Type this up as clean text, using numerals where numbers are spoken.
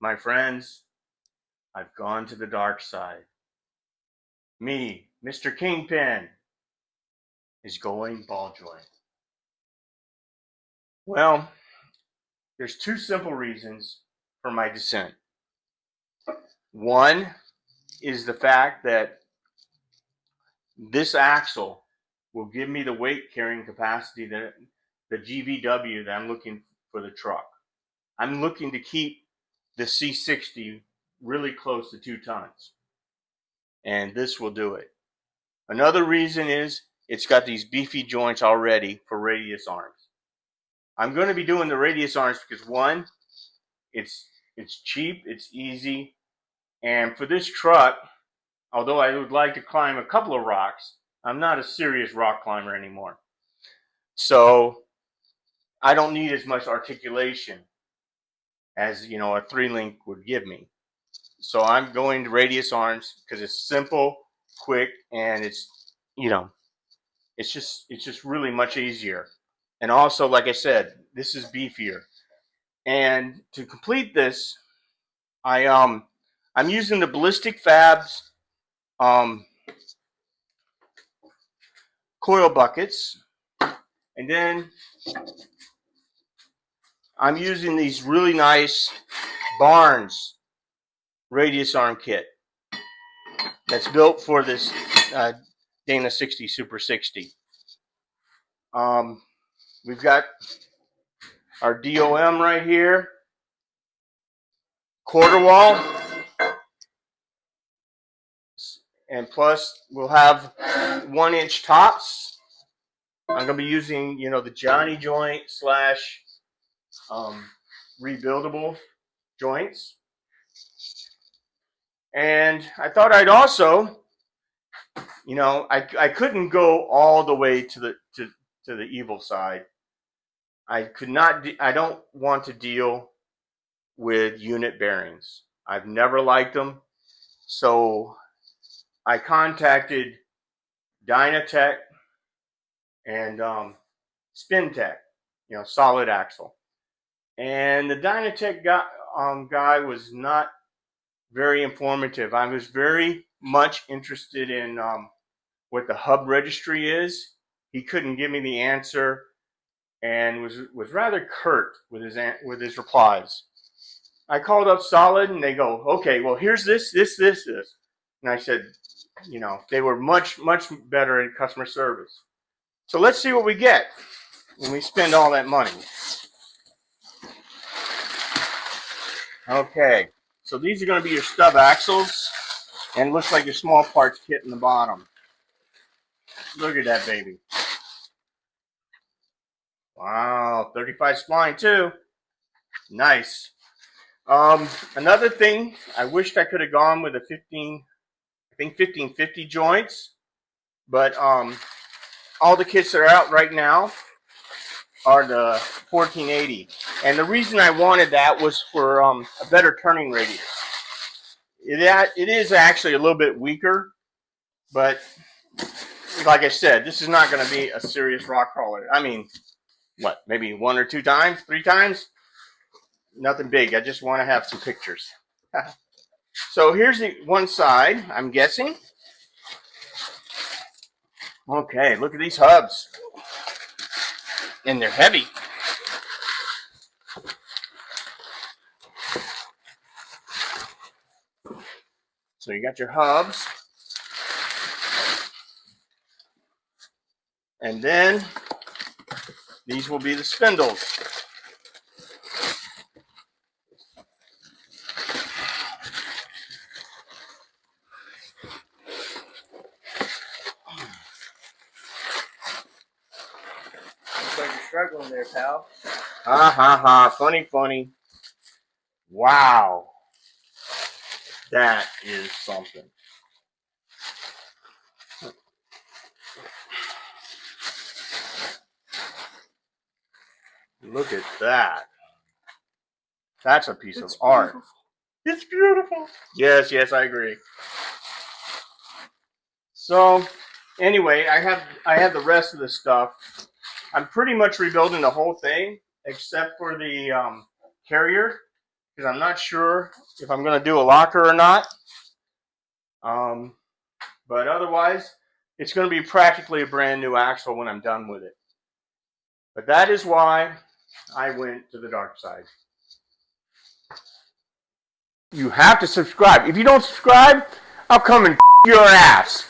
My friends, I've gone to the dark side. Me, Mr. Kingpin, is going ball joint. Well, there's two simple reasons for my dissent. One is the fact that this axle will give me the weight carrying capacity that the GVW that I'm looking for the truck. I'm looking to keep the C60 really close to 2 tons. And this will do it. Another reason is it's got these beefy joints already for radius arms. I'm going to be doing the radius arms because one, it's cheap, it's easy, and for this truck, although I would like to climb a couple of rocks, I'm not a serious rock climber anymore. So I don't need as much articulation as, you know, a 3-link would give me. So I'm going to radius arms because it's simple, quick, and it's, you know, it's just really much easier. And also, like I said, this is beefier. And to complete this, I'm using the Ballistic Fabs coil buckets, and then I'm using these really nice Barnes radius arm kit that's built for this Dana 60 Super 60. We've got our DOM right here, quarter wall, and plus we'll have 1-inch tops. I'm going to be using, you know, the Johnny joint slash rebuildable joints. And I thought I'd also, you know, I couldn't go all the way to the evil side. I could not. I don't want to deal with unit bearings. I've never liked them, so I contacted Dynatech and Spyntec, you know, solid axle. And the Dynatech guy was not very informative. I was very much interested in what the hub registry is. He couldn't give me the answer, and was rather curt with his replies. I called up Solid, and they go, "Okay, well, here's this." And I said, you know, they were much better in customer service. So let's see what we get when we spend all that money. Okay, so these are going to be your stub axles, and it looks like your small parts kit in the bottom. Look at that baby. Wow, 35 spline too. Nice. Another thing, I wished I could have gone with a 1550 joints, but all the kits that are out right now are the 1480. And the reason I wanted that was for a better turning radius. It is actually a little bit weaker, but like I said, this is not going to be a serious rock crawler. I mean, what, maybe 1 or 2 times, 3 times? Nothing big. I just want to have some pictures. So here's the one side, I'm guessing. Okay, look at these hubs. And they're heavy. So you got your hubs. And then these will be the spindles. Looks like you're struggling there, pal. Ha ha ha, funny. Wow. That is something. Look at that. That's a piece of art. It's beautiful. Yes, I agree. So, anyway, I have the rest of the stuff. I'm pretty much rebuilding the whole thing except for the carrier. because I'm not sure if I'm going to do a locker or not. But otherwise, it's going to be practically a brand new axle when I'm done with it. But that is why I went to the dark side. You have to subscribe. If you don't subscribe, I'll come and your ass.